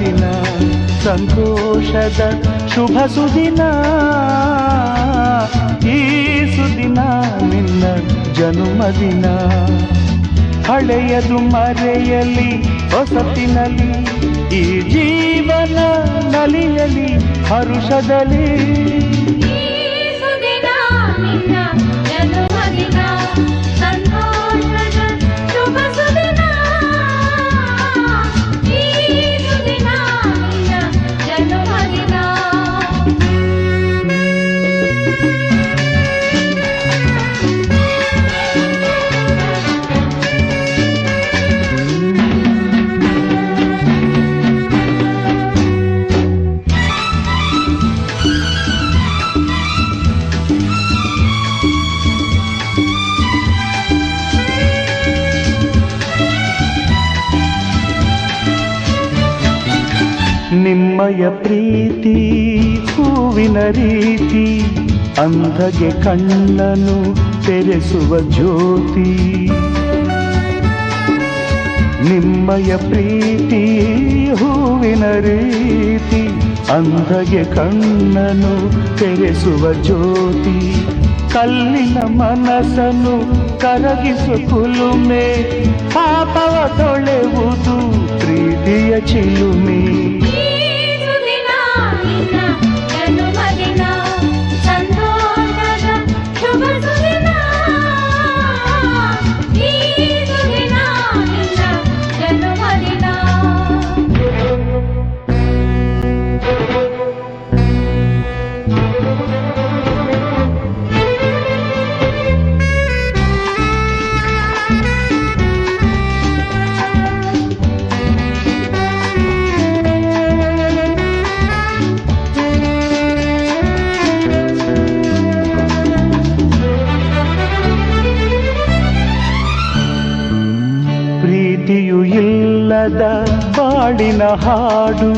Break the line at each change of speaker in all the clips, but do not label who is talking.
ಜನುಮದಿನ ಸಂತೋಷದ ಶುಭ ಸುದಿನ. ಈ ಸುದಿನ ನಿನ್ನ ಜನುಮದಿನ. ಹಳೆಯದು ಮರೆಯಲಿ ಹೊಸತಿನಲ್ಲಿ, ಈ ಜೀವನ ನಲಿಯಲಿ ಹರುಷದಲ್ಲಿ. ನಿಮ್ಮಯ ಪ್ರೀತಿ ಹೂವಿನ ರೀತಿ, ಅಂಧಗೆ ಕಣ್ಣನು ತೆರೆಸುವ ಜ್ಯೋತಿ. ನಿಮ್ಮಯ ಪ್ರೀತಿ ಹೂವಿನ ರೀತಿ, ಅಂಧಗೆ ಕಣ್ಣನು ತೆರೆಸುವ ಜ್ಯೋತಿ. ಕಲ್ಲಿನ ಮನಸ್ಸನ್ನು ಕರಗಿಸು ಕುಲುಮೆ, ಪಾಪವ ತೊಳೆವುದು ಪ್ರೀತಿಯ ಚಿಲುಮೆ. ಪ್ರೀತಿಯು ಇಲ್ಲದ ಬಾಳಿನ ಹಾಡು,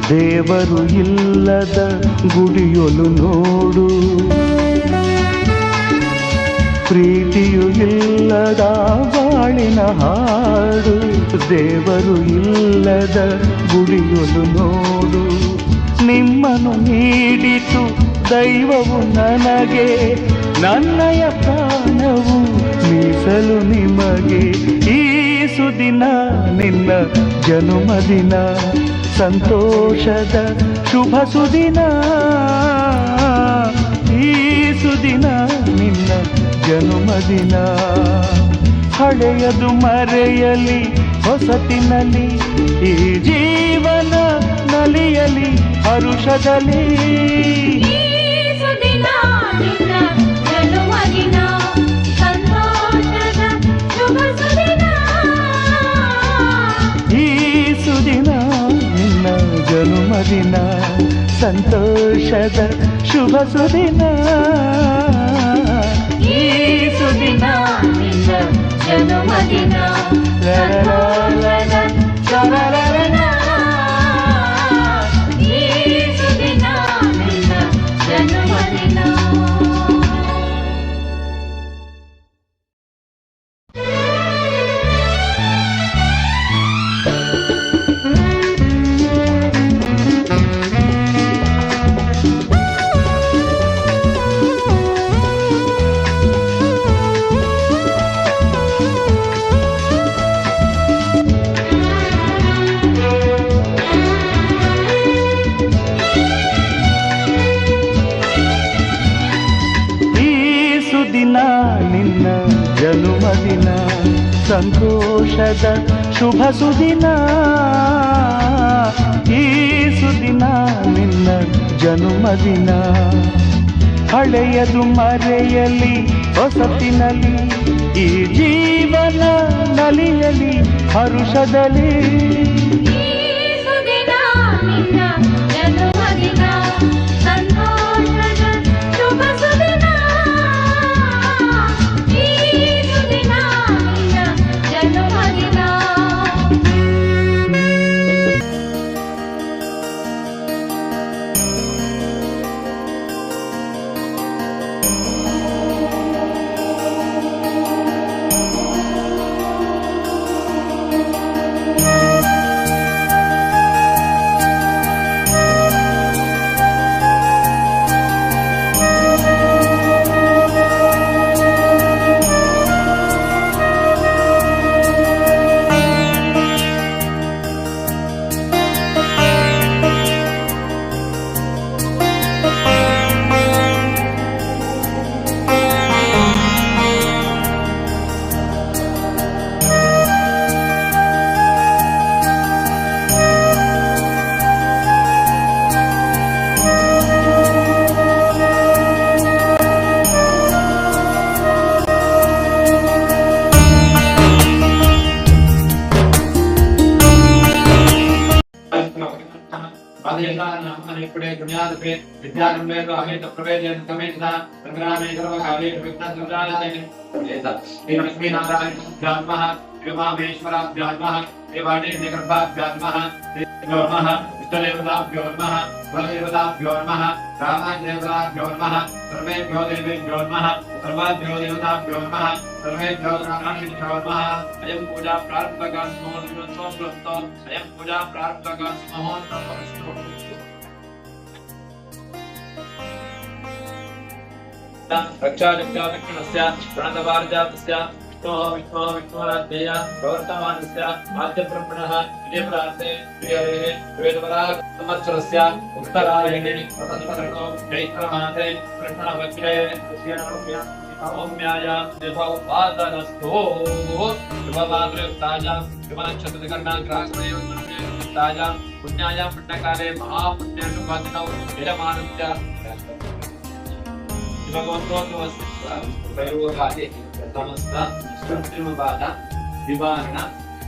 ದೇವರು ಇಲ್ಲದ ಗುಡಿಯೊಲು ನೋಡು. ಪ್ರೀತಿಯು ಇಲ್ಲದ ಬಾಳಿನ ಹಾಡು, ದೇವರು ಇಲ್ಲದ ಗುಡಿಯೊಲು ನೋಡು. ನಿಮ್ಮನ್ನು ನೀಡಿತು ದೈವವು ನನಗೆ, ನನ್ನಯ ಪ್ರಾಣವು ಮೀಸಲು ನಿಮಗೆ. ಈ ಸುದಿನ ನಿನ್ನ ಜನುಮದಿನ ಸಂತೋಷದ ಶುಭ ಸುದಿನ. ಈ ಸುದಿನ ನಿನ್ನ ಜನುಮದಿನ. ಹಳೆಯದು ಮರೆಯಲಿ ಹೊಸತಿನಲ್ಲಿ, ಈ ಜೀವನ ನಲಿಯಲಿ ಹರುಷದಲ್ಲಿ. ಜನುಮದಿನ ಸಂತೋಷದ ಶುಭ ಸುದಿನ. ಈ ಸುದಿನ ನಿನ್ನ ಜನುಮದಿನ. ಈ ಸುದಿನ ನಿನ್ನ ಜನುಮದಿನ. ನಿನ್ನ ಜನುಮದಿನ ಸಂತೋಷದ ಶುಭ ಸುದಿನ. ಈ ಸುದಿನ ನಿನ್ನ ಜನುಮದಿನ. ಹಳೆಯದು ಮರೆಯಲಿ ಹೊಸತಿನಲ್ಲಿ, ಈ ಜೀವನ ನಲಿಯಲಿ ಹರುಷದಲ್ಲಿ.
आदेशानामनिपुणे दुनियादपे विद्यारम्भे अमित प्रवेदेन तमेतदा संग्रामे सर्वकाले विघ्नसंजायते लक्ष्मीनारायणाभ्यान्मः विमामेश्वराभ्यान्मः देवाने निगर्भाभ्यान्मः नमः इष्टदेवताभ्यो नमः कुलदेवताभ्यो नमः रामादेवताभ्यो नमः सर्वेभ्यो देवेभ्यो नमः सर्वाभ्यो देवताभ्यो नमः सर्वेभ्यो गणानाभ्यो नमः अयं पूजा प्रारब्धकाल समोन्नतो अयं पूजा प्रारब्धकाल समोन्नतो रक्षाजक्षादक्षिणस्य प्रणतवार्जातस्य विष्णुराध्यय प्रवर्तमानस्य आद्यब्रह्मणः विजयप्रार्थे वेदवरासंवत्सरस्य उत्तरायणे वसन्तऋतौ चैत्रमासे कृष्णपक्षे सौम्यायां दिवौपादनस्थो शुभमातृयुक्तायां शुभनक्षत्रकर्णाग्राग्रयोक्तायां पुण्यायां पुण्यकाले महापुण्यशुभदिनौ विजयमानस्य शिवगोत्रोद्भवस्य समस्त कृत्रिमवाद निवारण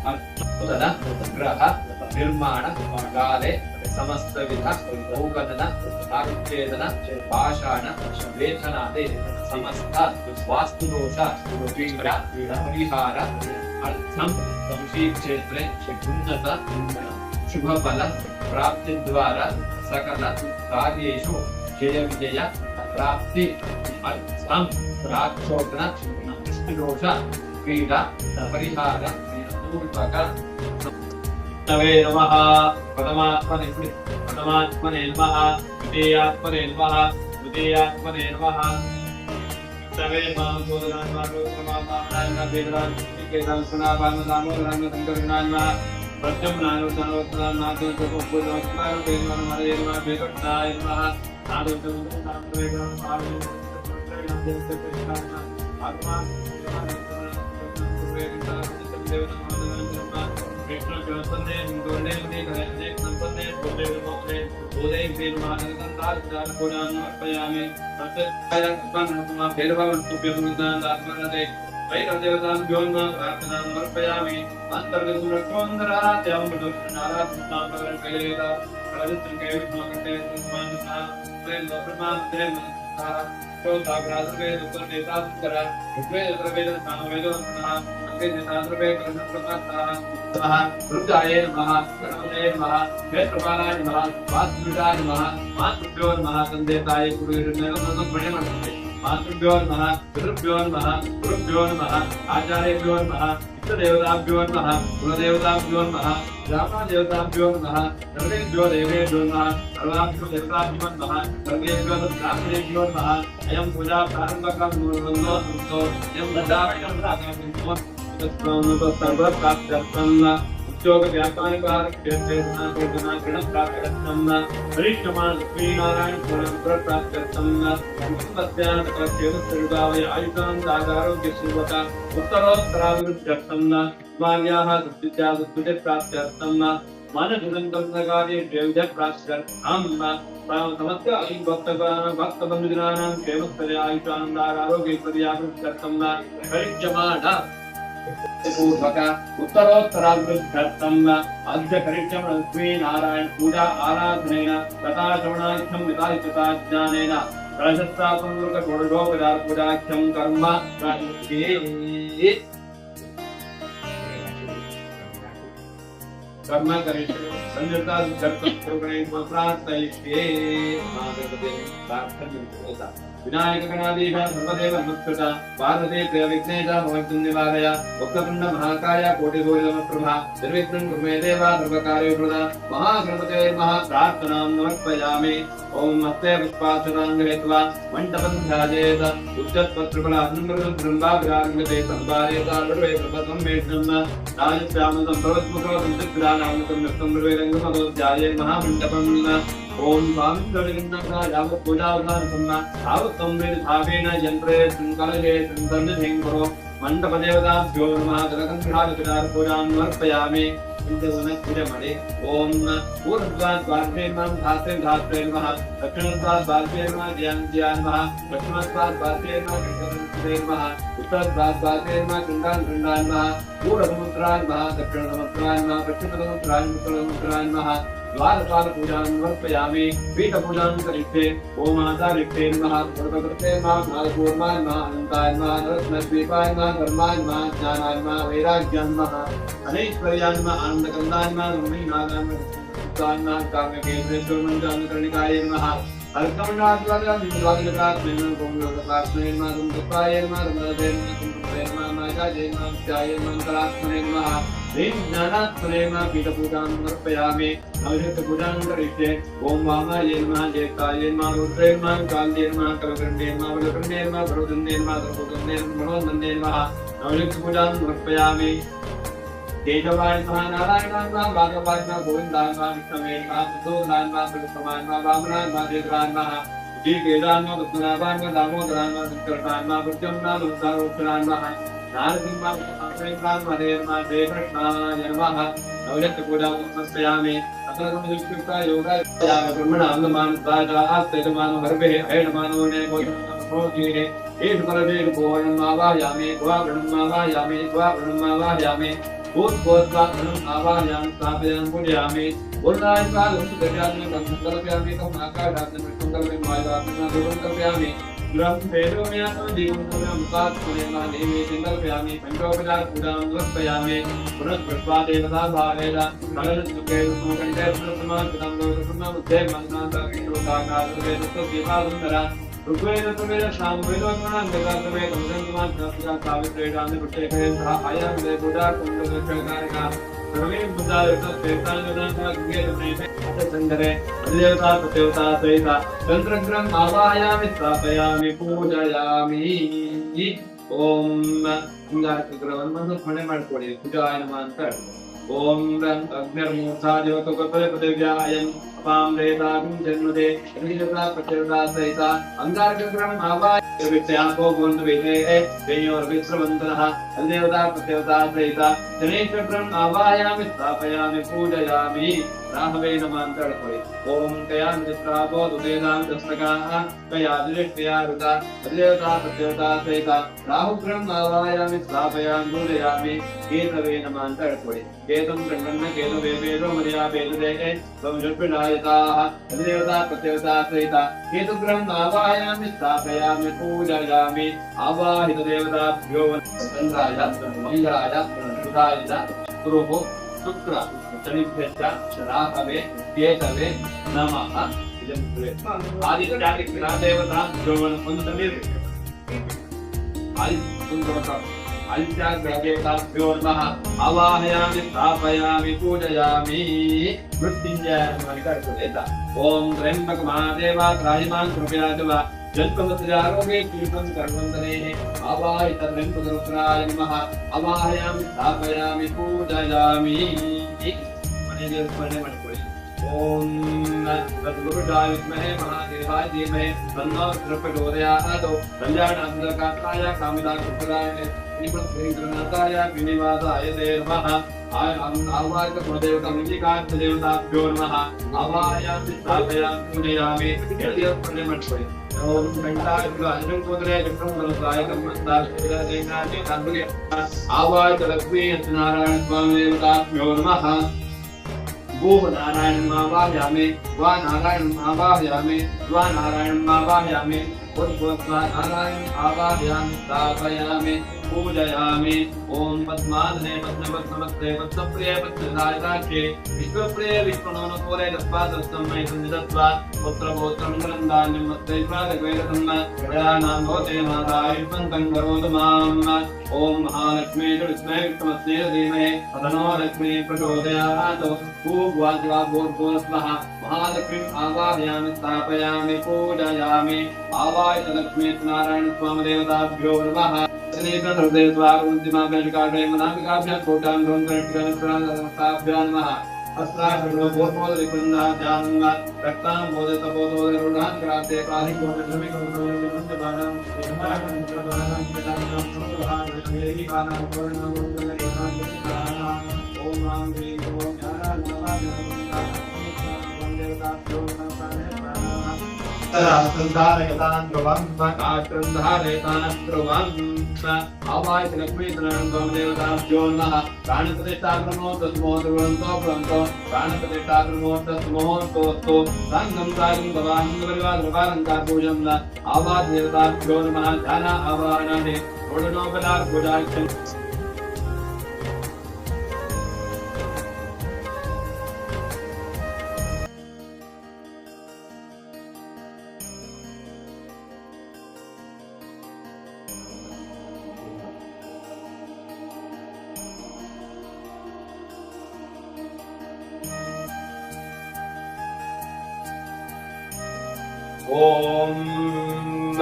अद्भुतद ग्रह निर्माण काले समस्त विध भूगणन आरुच्छेदन पाषाण वेतनादि समस्त वास्तुदोष पीडा परिहार अर्थम श्री क्षेत्रे उन्नत शुभफल प्राप्ति द्वारा सकल कार्येषु जय विजय प्राप्ति अर्थम राक्षोदन दोष पीडा परिहार पूर्वक नवे नमः परमात्मने नमः द्वितीयात्मने नमः द्वितीयात्मने नमः नवे मामोदनान्मारोपमानान्ना वेदरान् केदान् सुनापान्मदामोदनान् संकरणान्मा प्रत्यम्नानुदानोत्तरान्नादो जपोपुदोत्तरान् वेदवान् मरेन्मा वेदोत्तराय नमः रुद्राय नमः गणपतये नमः वेत्रपालाय नमः वासुदेवाय नमः मातृभ्यो नमः संदेताय मातृभ्यो नमः पितृभ्यो नमः गुरुभ्यो नमः आचार्यभ्यो नमः इष्टदेवताभ्यो नमः कुलदेवताभ्यो नमः ग्रामदेवताभ्यो नमः सर्वेभ्यो देवेभ्यो नमः सर्वाभ्यो देवताभ्यो नमः सर्वेभ्यो ब्राह्मणेभ्यो नमः अयं पूजा प्रारम्भकं मुहूर्तो अयं पूजा सर्वप्राप्त्यर्थं उद्योग व्यापारिकार्यक्षेत्रे प्राप्त्यर्थं हरिष्ठमान श्रीनारायण प्राप्त्यर्थं कुटुम्बस्यान्तकर्तव्यभावय आयुषान् दागारोग्यश्रीवता उत्तरोत्तराभिवृद्ध्यर्थं मार्याः दुष्टित्यादुष्टिते प्राप्त्यर्थं मानसुगन्धकार्ये प्राप्त्यर्थं समस्त भक्तबन्धुजनानां क्षेमस्तरे आयुषानन्दारोग्यपर्याप्त्यर्थं हरिष्यमान पूर्वक उत्तरोत्तराभिवृद्ध्यर्थं अद्य करिष्यं लक्ष्मी नारायण पूजा आराधनेन तथा श्रवणाख्यं विधायितता ज्ञानेन प्रशस्तात्मक षोडशोपचार पूजाख्यं कर्म कर्म करिष्ये संयुक्ता प्रार्थयिष्ये विनायक गणाधीश सर्वदेव नमस्कृत पार्वती प्रिय विघ्नेश भवन्तुं निवारय वक्रतुण्ड महाकाय कोटिसूर्यसमप्रभा निर्विघ्नं कुरु मे देव सर्वकार्यप्रदा महागणपते नमः प्रार्थनां समर्पयामि ओम हस्ते पुष्पाक्षरां गृहीत्वा मण्डपं ध्यायेत उच्चत्पत्रफलान्मृतबृन्दाग्राङ्गते सम्भारयेत सर्वे प्रपदं मेषं राजश्यामलं सर्वस्मुखं चित्रानामकं नृत्यं निर्वेदङ्गमतो ध्याये महामण्डपं ओम स्वामित्वविघ्नका यावत् पूजावधानसम्मा तावत्तं वेदभावेन यन्त्रे संकलये संसन्निधिङ्करो मण्डपदेवताभ्यो नमः जलकन्धारपितार पूजां समर्पयामि मणि ओम पूर्वद्वाद्वार्भेर्मं धात्रेर्मः दक्षिणद्वाद्वार्भेर्मः ध्यानमः पश्चिमद्वाद्वार्भेर्मः कृष्णेर्मः उत्तरद्वाद्वार्भेर्मः कृण्डान्मः पूर्वसमुद्रान्मः दक्षिणसमुद्रान्मः पश्चिमसमुद्रान्मः द्वारपाल पूजां समर्पयामि पीठपूजां करिष्ये ओम आचार्ये नमः सर्वकृते नमः नारपूर्णाय नमः अनन्ताय नमः रत्नद्वीपाय नमः धर्माय नमः ज्ञानाय नमः वैराग्याय नमः अनैश्वर्याय नमः आनन्दकन्दाय नमः ब्रह्मणाय नमः काम्यकेन्द्रेश्वरमञ्चानकर्णिकाय नमः अर्कमण्डाद्वारा विद्वादकात्मेन गोमलोकपात्मेन नमः गुंतपाय नमः रमणदेव नमः मायाजय नमः ध्याय मंत्रात्मने नमः ह्रीं ज्ञानात्मने नमः पीठपूजां समर्पयामि नवशक्तिपूजां करिष्ये ओम वामाय नमः ज्येष्ठाय नमः रुद्रे नमः कान्ते नमः कवकण्डे नमः वलकण्डे नमः सर्वदन्ते नमः सर्वदन्ते नमः मनोदन्ते नमः नवशक्तिपूजां समर्पयामि केशवाय नमः नारायणाय नमः भागवाय नमः गोविन्दाय नमः विष्णवे नमः मधुसूदनाय नमः पुरुषोत्तमाय नमः वामनाय नमः देवराय नमः श्रीकेदाय नमः पद्मनाभाय नमः दामोदराय नमः शंकराय नमः प्रद्युम्नाय नमः उत्तराय नमः नारसिंहाय नमः हरे नमः जय कृष्णाय नमः नवशक्तिपूजां समर्पयामि अतर्कमयुक्ता योगाय ब्रह्मणांगमानस्ताजास्तेजमानो हर्वे ऐडमानो ने भोजीरे एष परदेव भोवनमावायामि द्वावृणमावायामि द्वावृणमावायामि भूतभोत्कात्मनम् आवाहयामि स्थापयामि पूजयामि पूर्णायुष्कालं सुदर्शयामि संकल्पयामि तम् आकाशात् संकल्पयामि वायुरात्मना संकल्पयामि गृहं वेदोमयात्मं दीपं मुखात्मनेन देवी संकल्पयामि पञ्चोपचार पूजां समर्पयामि पुनः कृत्वा देवता भावेन कलशुके सुमकण्ठे सुमसमाकृतं लोकसुममुद्धे मनसान्तर्किशोकाकाशवेदस्तदीपासुन्दरा ऋग्वेदत्वेन सामवेदोन्मनान्यकासवेदं सन्तमात्मका सावित्रेणान्य पुष्टेकेन्द्र आयामदे बुधार्तुन्दरक्षकारिका सर्वे बुधायुक्तस्तेतान्यदान्ताग्नेतमेते अधिदेवता प्रदेवता सहिता तन्त्रग्रहम् आवाहयामि स्थापयामि पूजयामि ओम इंगारग्रहವನ್ನು ಸ್ಮರಣೆ ಮಾಡಿಕೊಳ್ಳಿ ಪೂಜಾಯ ನಮಃ ಅಂತ ओम अग्निर्मूर्धा ज्योतिर्पदेव्यायन् अपां रेतागुं जन्मदे अग्निदेवता प्रत्यवता सहिता अंगारग्रहम् आवाहयामि विद्यापो गोविन्दवेदे देयोर्विश्रवन्तनः अधिदेवता प्रत्यवता सहिता जनेश्वरम् आवाहयामि स्थापयामि पूजयामि राहवे नमः ಅಂತ ಹೇಳ್ಕೊಳ್ಳಿ ओम कया निस्त्रापो दुदेनां दस्तकाः कया दृष्ट्या रुता अधिदेवता प्रत्यवता सहिता राहुग्रहम् आवाहयामि स्थापयामि पूजयामि केतवे नमः ಅಂತ ಹೇಳ್ಕೊಳ್ಳಿ केतम गण्डन्न केतवे वेदो मर्या वेददेहे संजृष्टायताः अधिदेवता प्रत्यवता सहिता केतुग्रहम् आवाहयामि स्थापयामि पूजयामि आवाहित देवताभ्यो चन्द्राय मंगलाय सुधाय गुरुः शुक्र शनिभ्यश्च राहवे केतवे नमः आदित्यादिग्रह देवताभ्यो आदित्याग्रहदेवताभ्यो नमः आवाहयामि स्थापयामि पूजयामि मृत्युंजय ओम त्र्यंबक महादेव त्राहिमां कृपया च जल्पवत्यारोगे कीर्तन कर्मन्तनेः आवाहित त्र्यंबकरुद्राय नमः आवाहयामि स्थापयामि पूजयामि मनेदेव स्मರಣೆ ಮಾಡಿಕೊಳ್ಳಿ ओम तद्गुरुडाय विद्महे महादेवाय धीमहि तन्नो प्रचोदयात् कल्याणान्तकाय कामिदाकुराय निपत्रिग्रहणाय विनिवासाय ते नमः आवाहित कुलदेवता मुनिकांत देवताभ्यो नमः आवाहयामि स्थापयामि पूजयामि स्मರಣೆ ಮಾಡಿಕೊಳ್ಳಿ ओम घंटाय अजं कोदरे चक्रं वरसाय कम्मस्तास्तिरदेनानि तांबुले आवाहित लक्ष्मी नारायण स्वामी देवताभ्यो नमः गोह नारायण आवाहयामि वा नारायण आवाहयामि वा नारायण आवाहयामि उद्भवस्वा नारायण आवाहयामि स्थापयामि पूजयामि ओम पद्मासने पद्मपद्मस्ते पद्मप्रिय पद्मदायकाक्षे विश्वप्रिय विष्णुनोनकोरे तस्मादस्तं मयि संजत्वा पुत्रपौत्रं गलन्दान्यं मत्तैस्वादग्वेदसन्न गयानां भवते मातायुष्मं करोतु माम् ओम महालक्ष्मी च विद्महे विष्णुमस्ते धीमहि तन्नो लक्ष्मी प्रचोदयात् भूर्भुवस्वः महालक्ष्मीम् आवाहयामि स्थापयामि पूजयामि आवाहित लक्ष्मी नारायण स्वामी देवताभ्यो नमः तरास्कन्धारयतान् ध्रुवम् आस्कन्धारयतान् ध्रुवम् आवाहित लक्ष्मीतरणं देवताभ्यो नमः प्राणप्रतिष्ठाक्रमो तस्मो ध्रुवन्तो भ्रन्तो प्राणप्रतिष्ठाक्रमो तस्मोस्तोस्तु सङ्गं कार्यं भवान् आवाज देवताभ्यो नमः ध्यान आवाहनानि षोडशोपचारपूजाख्यम् ओम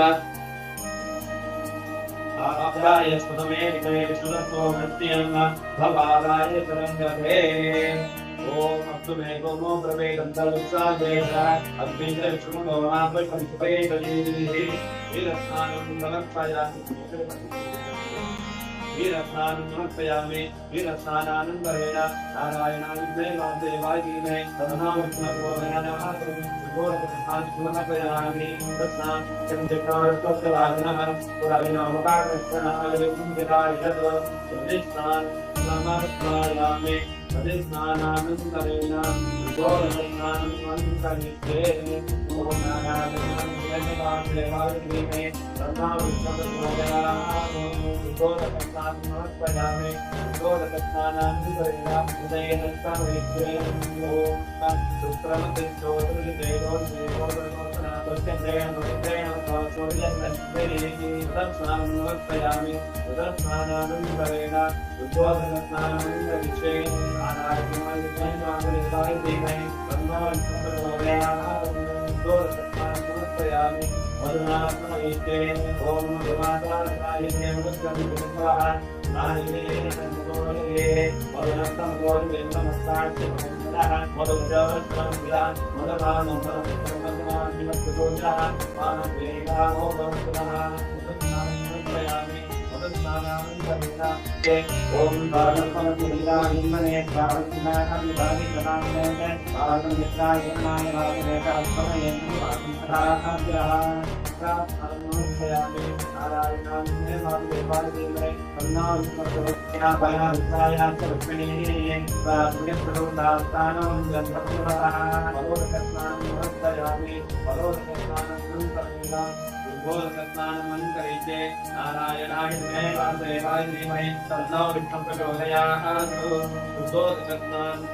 आप्याय स्मृतमे निकले विष्णुदत्तो मृत्यं भवाराय तरंगते ओम अस्तुमे गोमो प्रवेदन्तरुत्साहेश अद्वैत विष्णुमो मापरिपरिपयेतलीहि वीरस्नानं समर्पयामि वीरस्नानानन्दरेण नारायणाय वासुदेवाय धीमहि तन्नो समर्पयामि तस्मात् चन्द्रकान्तस्वामिनः पुराविनोमकारस्नानाय समर्पयामि तदेस्नानानन्दरेण गोरस्नानमन्तरिष्ये ॐ नारायणाय वासुदेवाय धीमहि तन्नो समर्पयामि गोरस्नानमर्पयामि गोरस्नानानन्दरेण उदयेन समर्पयामि ॐ गोरस्नानमन्तरिष्ये नारायणाय वासुदेवाय धीमहि तन्नो विष्णुप्रचोदयात् गोरस्नानं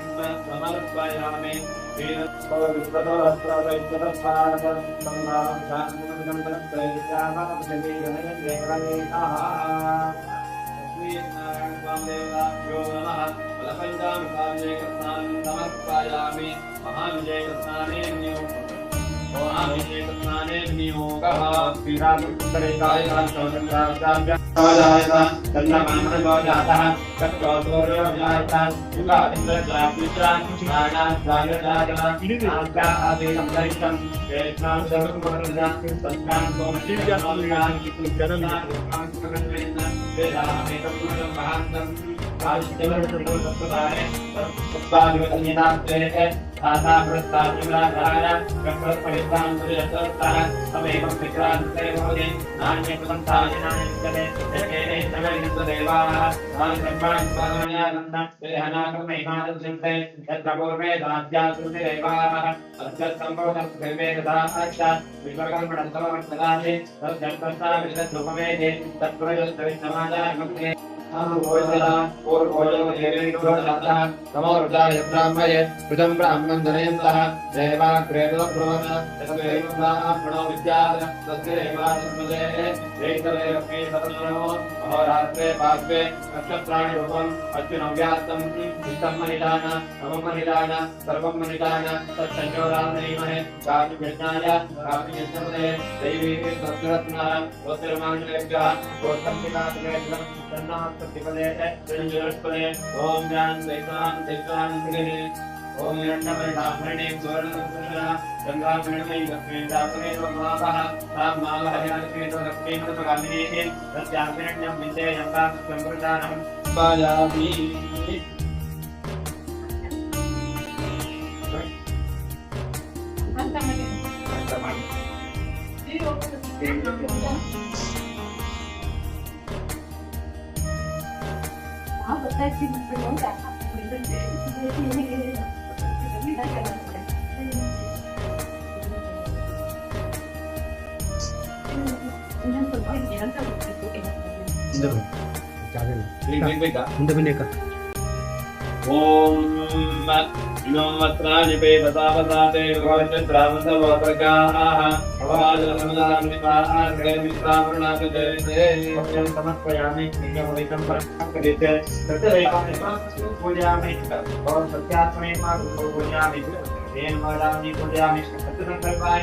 समर्पयामि महाविजयस्नाने नियोगः विराटपुत्रेकाय जायता चन्द्रमानवो जातः चक्रसूर्यो जायता युगादिन्द्रजापित्रान् प्राणाद्वायुर्जातः आज्ञादेशं वेदां सर्वमर्यादां संस्कां सोमदिव्यान् वेदामेतं महान्तं आशा प्रस्तावनाधार प्रपरितांतरतः समेवं विक्रांते भवति नान्य प्रसंस्थानानि एकेने देवाः नान्यर्माणि स्वामान्यानन्द देहनाकमेहानन्ते यत्र पूर्वे दास्याकृतिरेवाः अत्यसम्भवतस्वेवे तथा साक्षात् विश्वकर्मणस्तमवर्तदानि तद्यर्थस्था विदधुपमेधे तत्प्रयोजनविद्यमानागम्ये समोरुदाय ब्राह्मये कृतं ब्राह्मणं जनयन्तः देवाग्रेदोब्रवन् तस्मैब्राह्मणो विद्यात् तस्मैवास्मदे जैतवे लक्ष्मी सतनमो अहोरात्रे पार्श्वे नक्षत्राणि रूपम् अच्युनं व्याप्तं चित्तं मनिदान नमं मनिदान सर्वं मनिदान तत्संयोरामणीमहे काव्यज्ञाय काव्यज्ञपदे दैवी तस्रत्नः तोत्रमाण्डलेभ्यः गोत्तम्पिकात्मेभ्यः तन्नात् प्रतिपदे त्रिंजलस्पदे ओम ज्ञान दैतान दैतान मृगे ओम निरण्डमणिधामणे सुवर्णसुषा चन्द्रामणिमयि लक्ष्मी दासने महाभः तां मालहयालक्ष्मी लक्ष्मी प्रकामिनीः तस्याग्निरण्यं विद्येयं संप्रदानं पायामि ओम इमं वस्त्राणि पेतसावसाते भवन्यत्रावन्तवप्रगाः अवाजलसमदान्निपाः समर्पयामि लिङ्गमवितं परमकृत्य पूजयामि सत्यात्मने पूजयामि तेन वदामि पूजयामि सत्यसङ्कल्पाय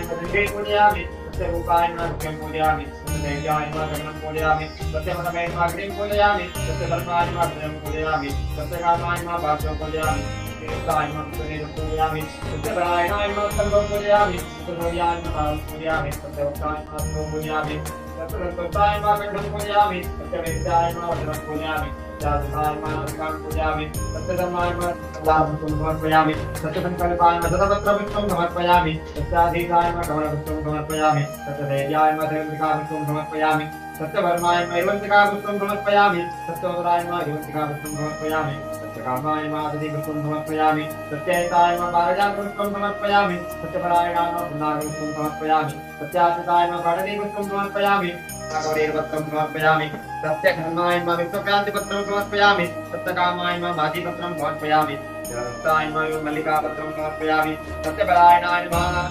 पूजयामि सत्यरूपाय नृत्यं पूजयामि सत्यदेव्याय गणं पूजयामि सत्यमतमे अग्निं पूजयामि सत्यधर्माय भद्रं पूजयामि सत्यकामाय भाष्यं पूजयामि देवताय पुष्पनेत्रं पूजयामि सत्यपरायणाय सर्वं पूजयामि सत्यभव्याय पूजयामि सत्यवक्ताय पूजयामि सत्यसङ्कल्पाय गणं पूजयामि सत्यवेद्याय वदनं पूजयामि सत्याधिकाय पूजयामि सत्यधर्माय समर्पयामि सत्यसङ्कल्पाय मदनवत्रं समर्पयामि सत्याधिकाय गणपुष्पं समर्पयामि सत्यदेव्याय मधुरिकापुष्पं समर्पयामि सत्यवर्माय मैवन्तिकापुष्पं समर्पयामि सत्योदराय मैवन्तिकापुष्पं समर्पयामि सत्यकामाय मादधिपुष्पं समर्पयामि सत्यहिताय पारिजातपुष्पं समर्पयामि सत्यपरायणाय नागपुष्पं समर्पयामि सत्याश्रिताय पाणिनिपुष्पं समर्पयामि नागवरीरपत्रं समर्पयामि सत्यधर्माय विश्वक्रान्तिपत्रं समर्पयामि सत्यकामाय भाजीपत्रं समर्पयामि सत्याय मल्लिकापत्रं समर्पयामि सत्यपरायणाय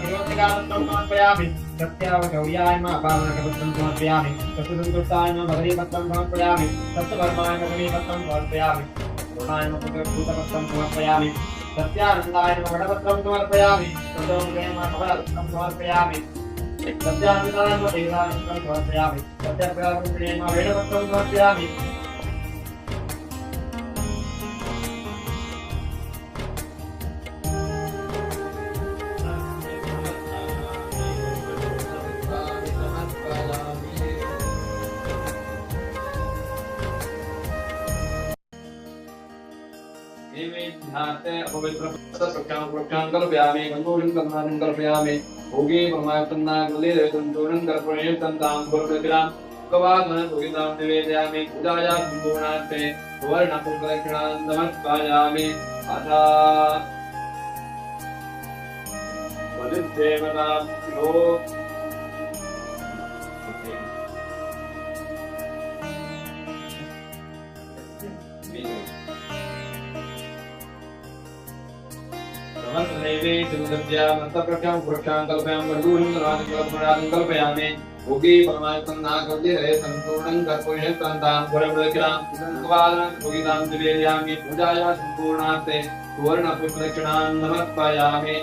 हिरोन्तिकापत्रं समर्पयामि सत्यावगौर्याय पावनकपत्रं समर्पयामि सत्यसन्तुष्टाय भगवतीपत्रं समर्पयामि सत्यवर्माय भगवतीपत्रं समर्पयामि पूर्णाय भूतपत्रं समर्पयामि सत्यानन्दाय वटपत्रं समर्पयामि सत्योदयपत्रं समर्पयामि सत्यानन्दाय देवापत्रं समर्पयामि सत्यप्रकाशं वेदपत्रं समर्पयामि कल्पयामि गंगोहिं कर्णानं कल्पयामि भोगे परमात्मनागले संतोषं कर्पणे तन्तां गुरुग्राम कवागण भोगितां निवेदयामि पूजाया संपूर्णार्थे सुवर्णपुष्पदक्षिणां नमस्कारयामि अथा वदिदेवतां शिरो कल्पयामि भोगी परमात्मनागले संपूर्णं कर्पणे तन्तां गुरुग्राम भोगितां निवेदयामि पूजाया संपूर्णार्थे सुवर्णपुष्पदक्षिणां नमस्कारयामि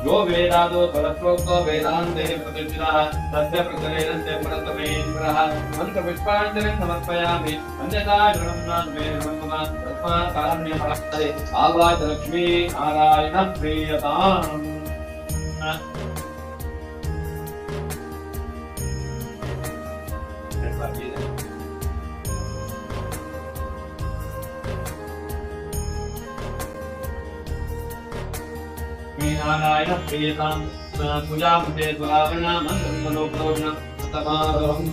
यो वेदादो परस्त्रोक्तो वेदान्ते प्रतिष्ठितः तस्य प्रकरणस्य परतमेन्द्रः मन्त्रपुष्पाञ्जलिं समर्पयामि अन्यथा शरणं नास्मे मम तस्मात् कारुण्यफलप्रदे आवाचलक्ष्मी नारायणं प्रीयताम् नारायण प्रियतां पूजामुते द्वारणा मन्त्रमनोप्रोषणं तमारोहं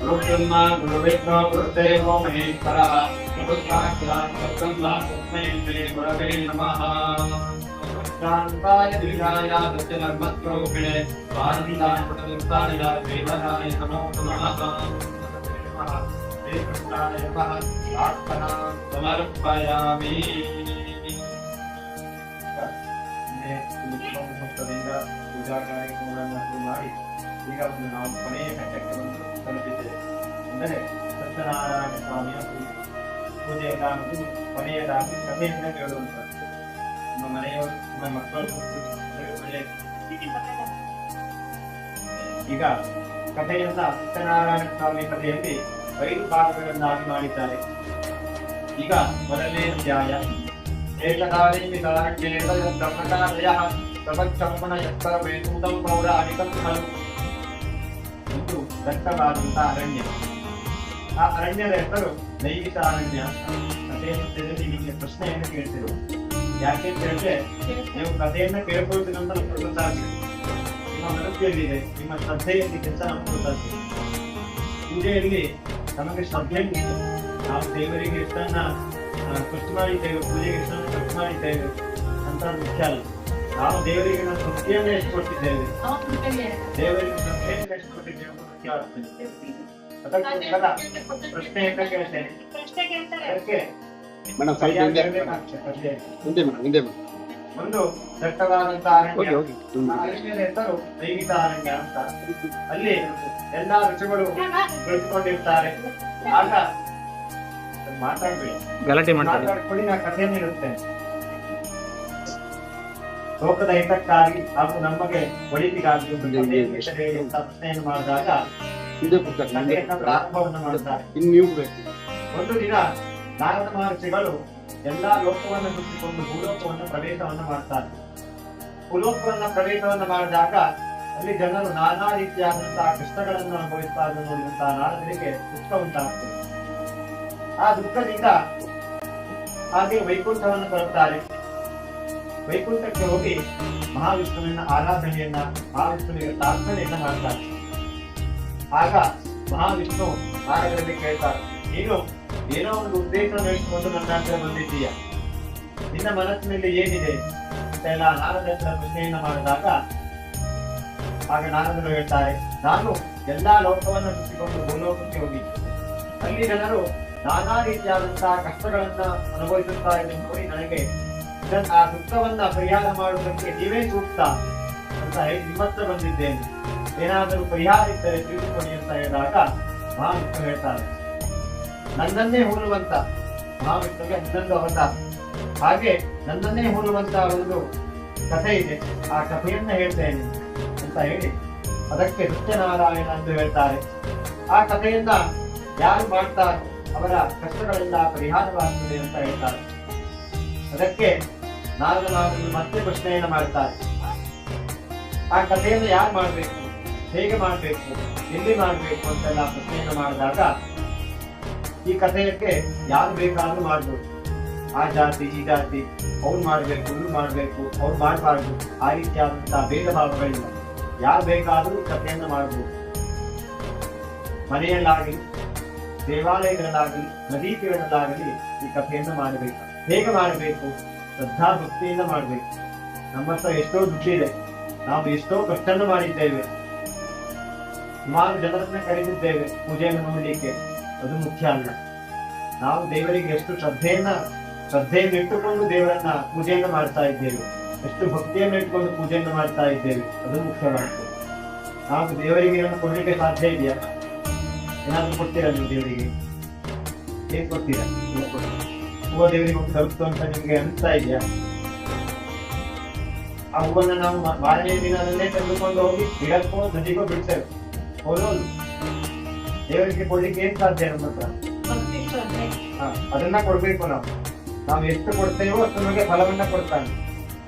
रुक्मा गुरुविष्णु गुरुदेवो महेश्वरः तस्मै गुरवे नमः शान्ताय दीर्घाय सत्यधर्मस्वरूपिणे स्वानन्दाय प्रदत्ताय वेदाय नमो नमः श्रीकृष्णाय नमः प्रार्थनां समर्पयामि पूजा ಕಾರ್ಯಕ್ರಮಗಳನ್ನು ಮಾಡಿ ಈಗ ಒಂದು ನಾವು ಕೊನೆಯ ಘಟ್ಟಕ್ಕೆ ಬಂದು ತಲುಪಿದ್ದೇವೆ. ಅಂದರೆ ಸತ್ಯನಾರಾಯಣ ಸ್ವಾಮಿಯ ಪೂಜೆಯನ್ನಾಗಿ ಕೊನೆಯದಾಗಿ ಕಥೆಯಿಂದ ಕೇಳುವಂಥದ್ದು. ನಿಮ್ಮ ಮನೆಯವರು ನಿಮ್ಮ ಮಕ್ಕಳು
ಈಗ ಕಥೆಯನ್ನ ಸತ್ಯನಾರಾಯಣ ಸ್ವಾಮಿ ಕಥೆಯಲ್ಲಿ 5 ಭಾಗಗಳನ್ನಾಗಿ ಮಾಡಿದ್ದಾರೆ. ಈಗ ಮೊದಲನೇ ಅಧ್ಯಾಯ ಏಕದಾನಿ ಬ್ರಹ್ಮಚಾರ್ಯ ಪ್ರಪಂಚಮನ ಎತ್ತರ ವೇದೂತಂ ಪೌರಾಣಿಕಂ ಖಲು. ಇದು ದಟ್ಟವಾದಂತಹ ಅರಣ್ಯ. ಆ ಅರಣ್ಯದ ಹೆಸರು ದೈವಿಕ ಅರಣ್ಯ. ಕಥೆಯಲ್ಲಿ ನಿಮಗೆ ಪ್ರಶ್ನೆಯನ್ನು ಕೇಳ್ತಿರು. ಯಾಕೆ ಅಂತ ಹೇಳಿದ್ರೆ ನೀವು ಕಥೆಯನ್ನ ಕೇಳ್ಕೊಳ್ತೀರ ಅಂತ ನಮ್ಗೆ ಗೊತ್ತಾಗ್ತದೆ. ನಿಮ್ಮ ಮನಸ್ಸಿಯಲ್ಲಿದೆ, ನಿಮ್ಮ ಶ್ರದ್ಧೆಯಲ್ಲಿದೆ ಅಂತ ನಮ್ಗೆ ಗೊತ್ತಾಗ್ತದೆ. ಪೂಜೆಯಲ್ಲಿ ನಮಗೆ ಶ್ರದ್ಧೆ ಉಂಟು. ನಾವು ದೇವರಿಗೆ ಎಷ್ಟನ್ನ ಖರ್ಚು ಮಾಡಿದ್ದೇವೆ, ಪೂಜೆಗೆ ಎಷ್ಟನ್ನು ಖರ್ಚು ಮಾಡಿದ್ದೇವೆ ಅಂತ ಮುಖ್ಯ ಅಲ್ಲ. ನಾವು ದೇವರಿಗೆ ನಾವು ಭಕ್ತಿಯನ್ನು ಎಷ್ಟು ಕೊಟ್ಟಿದ್ದೇವೆ, ದೇವರಿಗೆ ಶ್ರದ್ಧೆಯನ್ನು ಎಷ್ಟು ಕೊಟ್ಟಿದ್ದೇವೆ ಅಂತ ಮುಖ್ಯ ಆಗ್ತದೆ. ಅದಕ್ಕೋಸ್ಕರ ಪ್ರಶ್ನೆಯನ್ನ ಕೇಳ್ತೇನೆ. ಅದಕ್ಕೆ ಒಂದು ದಟ್ಟವಾದಂತಹ ಅರಣ್ಯ. ಅರಣ್ಯದ ಹೆಸರು ದೈವಿಕ ಅರಣ್ಯ ಅಂತ. ಅಲ್ಲಿ ಎಲ್ಲಾ ಋಷಿಗಳು ಕುಳಿತುಕೊಂಡಿರ್ತಾರೆ. ಆಗ ಮಾತಾಡ್ಬೇಡಿ,
ಗಲಾಟೆ ಮಾಡ್ತಾರೆ.
ಮಾತಾಡ್ಕೊಳ್ಳಿ, ನಾ ಕಥೆಯನ್ನು ಇರುತ್ತೇನೆ. ಲೋಕದ ಹಿತಕ್ಕಾಗಿ ಹಾಗೂ ನಮಗೆ ಒಳಿತಿಗಾಗಿ ಪ್ರಶ್ನೆಯನ್ನು ಮಾಡಿದಾಗ ಕಥೆಯನ್ನ ಪ್ರಾರಂಭವನ್ನು ಮಾಡುತ್ತಾರೆ. ಒಂದು ದಿನ ನಾರದ ಮಹರ್ಷಿಗಳು ಎಲ್ಲಾ ಲೋಕವನ್ನು ಮುಚ್ಚಿಕೊಂಡು ಭೂಲೋಕವನ್ನು ಪ್ರವೇಶವನ್ನು ಮಾಡ್ತಾರೆ. ಭೂಲೋಕವನ್ನ ಪ್ರವೇಶವನ್ನು ಮಾಡಿದಾಗ ಅಲ್ಲಿ ಜನರು ನಾನಾ ರೀತಿಯಾದಂತಹ ಕಷ್ಟಗಳನ್ನು ಅನುಭವಿಸ್ತಾ ನೋಡಿದಂತಹ ನಾರದರಿಗೆ ದುಃಖ ಉಂಟಾಗ್ತದೆ. ಆ ದುಃಖದಿಂದ ಹಾಗೆ ವೈಕುಂಠವನ್ನು ತರುತ್ತಾರೆ. ವೈಕುಂಠಕ್ಕೆ ಹೋಗಿ ಮಹಾವಿಷ್ಣುವಿನ ಆರಾಧನೆಯನ್ನ, ಮಹಾವಿಷ್ಣುವಿಗೆ ಪ್ರಾರ್ಥನೆಯನ್ನ ಮಾಡ್ತಾರೆ. ಆಗ ಮಹಾವಿಷ್ಣು ನಾರದರಲ್ಲಿ ಕೇಳ್ತಾರೆ, ನೀನು ಏನೋ ಒಂದು ಉದ್ದೇಶವನ್ನು ಇಟ್ಟುಕೊಂಡು ನನ್ನ ಹತ್ರ ಬಂದಿದ್ದೀಯ, ನಿನ್ನ ಮನಸ್ಸಿನಲ್ಲಿ ಏನಿದೆ ಅಂತೆಲ್ಲ ನಾರದ ಹತ್ರ ಪ್ರಶ್ನೆಯನ್ನ ಮಾಡಿದಾಗ ಆಗ ನಾರದರು ಹೇಳ್ತಾರೆ, ನಾನು ಎಲ್ಲಾ ಲೋಕವನ್ನು ಸುತ್ತಿಕೊಂಡು ಭೂಲೋಕಕ್ಕೆ ಹೋಗಿದ್ದೆ. ಅಲ್ಲಿ ಜನರು ನಾನಾ ರೀತಿಯಾದಂತಹ ಕಷ್ಟಗಳನ್ನ ಅನುಭವಿಸುತ್ತಾ ಇದೆ ನೋಡಿ ನನಗೆ ಆ ದುಃಖವನ್ನ ಪರಿಹಾರ ಮಾಡುವುದಕ್ಕೆ ನೀವೇ ಸೂಕ್ತ ಅಂತ ಹೇಳಿ ನಿಮ್ಮ ಹತ್ರ ಬಂದಿದ್ದೇನೆ. ಏನಾದರೂ ಪರಿಹಾರ ಇದ್ದರೆ ತಿಳಿದುಕೊಳ್ಳಿ ಅಂತ ಹೇಳಿದಾಗ ಮಹಾವಿಷ್ಣು ಹೇಳ್ತಾರೆ, ನನ್ನನ್ನೇ ಹೋಲುವಂತ ಮಹಾವಿಷ್ಣುವಿಗೆ ಇನ್ನೊಂದು ಅವತಾರ. ಹಾಗೆ ನನ್ನನ್ನೇ ಹೋಲುವಂತ ಒಂದು ಕಥೆ ಇದೆ, ಆ ಕಥೆಯನ್ನ ಹೇಳ್ತೇನೆ ಅಂತ ಹೇಳಿ ಅದಕ್ಕೆ ಸತ್ಯನಾರಾಯಣ ಎಂದು ಹೇಳ್ತಾರೆ. ಆ ಕಥೆಯನ್ನ ಯಾರು ಮಾಡ್ತಾರೋ ಅವರ ಕಷ್ಟಗಳೆಲ್ಲ ಪರಿಹಾರವಾಗ್ತದೆ ಅಂತ ಹೇಳ್ತಾರೆ. ಅದಕ್ಕೆ ನಾರದರು ಮತ್ತೆ ಪ್ರಶ್ನೆಯನ್ನ ಮಾಡ್ತಾರೆ, ಆ ಕಥೆಯನ್ನು ಯಾರು ಮಾಡ್ಬೇಕು, ಹೇಗೆ ಮಾಡ್ಬೇಕು, ಎಲ್ಲಿ ಮಾಡ್ಬೇಕು ಅಂತೆಲ್ಲ ಪ್ರಶ್ನೆಯನ್ನ ಮಾಡಿದಾಗ ಈ ಕಥೆಯಕ್ಕೆ ಯಾರು ಬೇಕಾದ್ರೂ ಮಾಡ್ಬೋದು. ಆ ಜಾತಿ ಈ ಜಾತಿ, ಅವ್ರು ಮಾಡ್ಬೇಕು, ಇವ್ರು ಮಾಡ್ಬೇಕು, ಅವ್ರು ಮಾಡಬಾರ್ದು, ಆ ರೀತಿಯಾದಂತಹ ಭೇದ ಭಾವಗಳಿಲ್ಲ. ಯಾರು ಬೇಕಾದ್ರೂ ಈ ಕಥೆಯನ್ನ ಮಾಡ್ಬೋದು. ಮನೆಯಲ್ಲಾಗಲಿ, ದೇವಾಲಯಗಳಲ್ಲಾಗಲಿ, ನದಿ ತೀರಗಳಲ್ಲಾಗಲಿ ಈ ಕಥೆಯನ್ನು ಮಾಡಬೇಕು. ಹೇಗೆ ಮಾಡಬೇಕು? ಶ್ರದ್ಧಾ ಭಕ್ತಿಯಿಂದ ಮಾಡಬೇಕು. ನಮ್ಮ ಹತ್ರ ಎಷ್ಟೋ ದುಡ್ಡಿದೆ, ನಾವು ಎಷ್ಟೋ ಕಷ್ಟನ್ನು ಮಾಡಿದ್ದೇವೆ, ಸುಮಾರು ಜನರನ್ನ ಕರೆದಿದ್ದೇವೆ ಪೂಜೆಯನ್ನು ಮಾಡಲಿಕ್ಕೆ, ಅದು ಮುಖ್ಯ ಅಲ್ಲ. ನಾವು ದೇವರಿಗೆ ಎಷ್ಟು ಶ್ರದ್ಧೆಯನ್ನು ಇಟ್ಟುಕೊಂಡು ದೇವರನ್ನ ಪೂಜೆಯನ್ನು ಮಾಡ್ತಾ ಇದ್ದೇವೆ, ಎಷ್ಟು ಭಕ್ತಿಯನ್ನು ಇಟ್ಟುಕೊಂಡು ಪೂಜೆಯನ್ನು ಮಾಡ್ತಾ ಇದ್ದೇವೆ, ಅದು ಮುಖ್ಯವಾಗ್ತದೆ. ನಾವು ದೇವರಿಗೆ ಏನನ್ನು ಕೊಡ್ಲಿಕ್ಕೆ ಸಾಧ್ಯ ಇದೆಯಾ? ಏನಾದ್ರೂ ಕೊಡ್ತೀರಾ ನೀವು ದೇವರಿಗೆ? ಏನ್ ಕೊಡ್ತೀರಾ? ಹೂವು ದೇವರಿಗೆ ಹೋಗಿ ತಲುಪ್ತು ಅಂತ ನಿಮ್ಗೆ ಅನಿಸ್ತಾ ಇದೆಯಾ? ಆ ಹೂವನ್ನ ನಾವು ಮಾರನೇ ದಿನದಲ್ಲೇ ತೆಗೆದುಕೊಂಡು ಹೋಗಿ ಗಿಡಕ್ಕೋ ನದಿಗೋ ಬಿಡ್ತೇವೆ, ಹೋಗೋದು ದೇವರಿಗೆ ಕೊಡ್ಲಿಕ್ಕೆ ಏನ್ ಸಾಧ್ಯ ನಮ್ಮ ಹತ್ರ? ಅದನ್ನ ಕೊಡ್ಬೇಕು. ನಾವು ಎಷ್ಟು ಕೊಡ್ತೇವೋ ಅಷ್ಟು ನಮಗೆ ಫಲವನ್ನ ಕೊಡ್ತಾನೆ.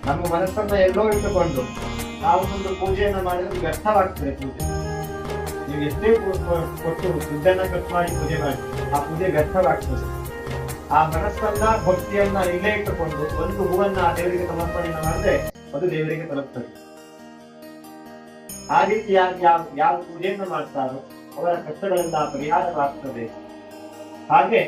ನಮ್ಮ ಮನಸ್ಸನ್ನ ಎಲ್ಲೋ ಇಟ್ಟುಕೊಂಡು ನಾವು ಒಂದು ಪೂಜೆಯನ್ನ ಮಾಡಿದ್ರೆ ವ್ಯರ್ಥವಾಗ್ತದೆ ಪೂಜೆ. ನೀವು ಎಷ್ಟೇ ಕೊಟ್ಟು ದುಡ್ಡನ್ನ ಖರ್ಚು ಮಾಡಿ ಪೂಜೆ ಮಾಡಿ, ಆ ಪೂಜೆ ವ್ಯರ್ಥವಾಗ್ತದೆ. ಆ ಮನಸ್ಸನ್ನ ಭಕ್ತಿಯನ್ನ ಇಲ್ಲೇ ಇಟ್ಟುಕೊಂಡು ಒಂದು ಹೂವನ್ನ ಆ ದೇವರಿಗೆ ಸಮರ್ಪಣೆಯನ್ನ ಮಾಡಿದ್ರೆ ಅದು ದೇವರಿಗೆ ತಲುಪ್ತದೆ. ಆ ರೀತಿಯಾಗಿ ಯಾವ ಪೂಜೆಯನ್ನು ಮಾಡ್ತಾರೋ ಅವರ ಕಷ್ಟಗಳೆಲ್ಲ ಪರಿಹಾರವಾಗ್ತದೆ. ಹಾಗೆ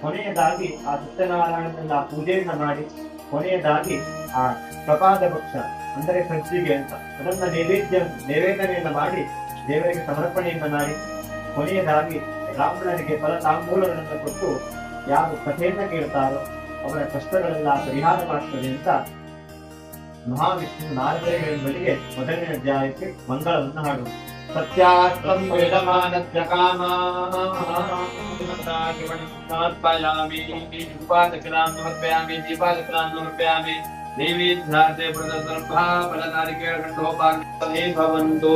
ಕೊನೆಯದಾಗಿ ಆ ಸತ್ಯನಾರಾಯಣನ ಪೂಜೆಯನ್ನ ಮಾಡಿ ಕೊನೆಯದಾಗಿ ಆ ಪ್ರಪಾದ ಭಕ್ಷ ಅಂದರೆ ಸಜ್ಜಿಗೆ ಅಂತ ಅದನ್ನ ನೈವೇದ್ಯನೆಯನ್ನ ಮಾಡಿ ದೇವರಿಗೆ ಸಮರ್ಪಣೆಯನ್ನ ಮಾಡಿ ಕೊನೆಯದಾಗಿ ಬ್ರಾಹ್ಮಣರಿಗೆ ಫಲ ತಾಂಬೂಲಗಳನ್ನು ಕೊಟ್ಟು ಯಾರು ಕಥೆಯನ್ನ ಕೇಳ್ತಾರೋ ಅವರ ಕಷ್ಟಗಳೆಲ್ಲ ಪರಿಹಾರವಾಗ್ತದೆ ಅಂತ ಮಹಾವಿಷ್ಣು ನಾರದರಿಗೆ ಮೊದಲನೇ ಅಧ್ಯಾಯಕ್ಕೆ ಮಂಗಳವನ್ನು ಹಾಡುವುದು. ಸತ್ಯಾತ್ಮಂ ವೇದಮಾನಸ್ಯ ಕಾಮಾಃ ಉಪಾಸಕರಾನ್ ಸಮರ್ಪಯಾಮಿ, ದೀಪಾಸಕರಾನ್ ಸಮರ್ಪಯಾಮಿ,
नैवेद्यार्थे प्रदर्शनभा फलनारिकेलखण्डोपाग्ने भवन्तु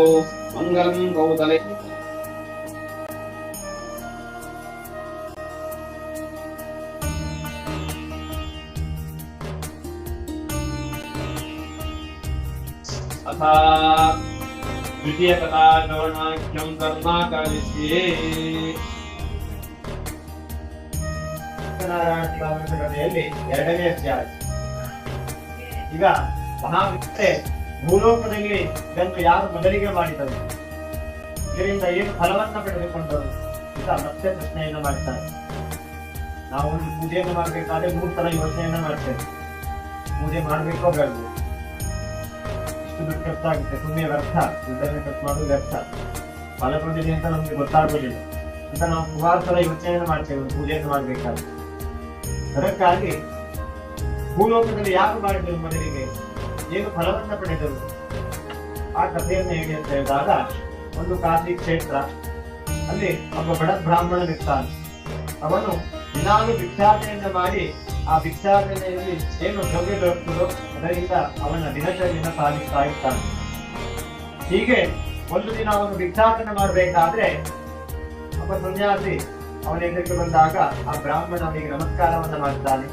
मङ्गलं कौतले अथा द्वितीयकथा श्रवणाख्यं कर्माकालिष्ये
ಸತ್ಯನಾರಾಯಣ ಶಿವಾಮೃತ ಕಥೆಯಲ್ಲಿ ಎರಡನೇ ಅಧ್ಯಾಯ. ಈಗ ಮಹಾವಿದ್ಯೆ ಭೂಲೋಕದಲ್ಲಿ ಇದನ್ನು ಯಾರು ಮೊದಲಿಗೆ ಮಾಡಿದರು, ಇದರಿಂದ ಏನು ಫಲವನ್ನ ಪಡೆದುಕೊಂಡರು ಅಂತ ಮತ್ತೆ ಪ್ರಶ್ನೆಯನ್ನ ಮಾಡ್ತಾರೆ. ನಾವು ಒಂದು ಪೂಜೆಯನ್ನು ಮಾಡ್ಬೇಕಾದ್ರೆ 3 ತರ ಯೋಚನೆಯನ್ನ ಮಾಡ್ತೇವೆ. ಪೂಜೆ ಮಾಡ್ಬೇಕೋ ಬೇಡವೋ, ಇಷ್ಟು ದುಡ್ಡು ಖರ್ಚಾಗುತ್ತೆ, ಸುಮ್ಮನೆ ವ್ಯರ್ಥ, ದುಡ್ಡನ್ನು ಖರ್ಚು ಮಾಡೋದು ವ್ಯರ್ಥ, ಫಲ ಬಂದಿದೆ ಅಂತ ನಮ್ಗೆ ಗೊತ್ತಾಗೋದಿಲ್ಲ ಅಂತ ನಾವು ಸುಮಾರು ತರ ಯೋಚನೆಯನ್ನು ಮಾಡ್ತೇವೆ ಒಂದು ಪೂಜೆಯನ್ನು ಮಾಡ್ಬೇಕಾದ್ರೆ. ಅದಕ್ಕಾಗಿ ಭೂಲೋಕದಲ್ಲಿ ಯಾರು ಮಾಡಿದರು ಮೊದಲಿಗೆ, ಏನು ಫಲವನ್ನ ಪಡೆದರು, ಆ ಕಥೆಯನ್ನು ಹೇಳಿ ಅಂತ ಹೇಳಿದಾಗ, ಒಂದು ಕಾಶಿ ಕ್ಷೇತ್ರ, ಅಲ್ಲಿ ಒಬ್ಬ ಬಡ ಬ್ರಾಹ್ಮಣನಿರ್ತಾನೆ. ಅವನು ದಿನಾಲು ಭಿಕ್ಷಾಟನೆಯನ್ನ ಮಾಡಿ ಆ ಭಿಕ್ಷಾಟನೆಯಲ್ಲಿ ಏನು ದ್ರವ್ಯ ದೊರಕುತ್ತದೋ ಅದರಿಂದ ಅವನ ದಿನಚರಿಯನ್ನು ಸಾಗಿಸ್ತಾ ಇರ್ತಾನೆ. ಹೀಗೆ ಒಂದು ದಿನ ಅವನು ಭಿಕ್ಷಾಟನೆ ಮಾಡಬೇಕಾದ್ರೆ ಒಬ್ಬ ಸನ್ಯಾಸಿ ಅವನ ಎದುರಿಗೆ ಬಂದಾಗ ಆ ಬ್ರಾಹ್ಮಣ ಅವನಿಗೆ ನಮಸ್ಕಾರವನ್ನ ಮಾಡ್ತಾನೆ.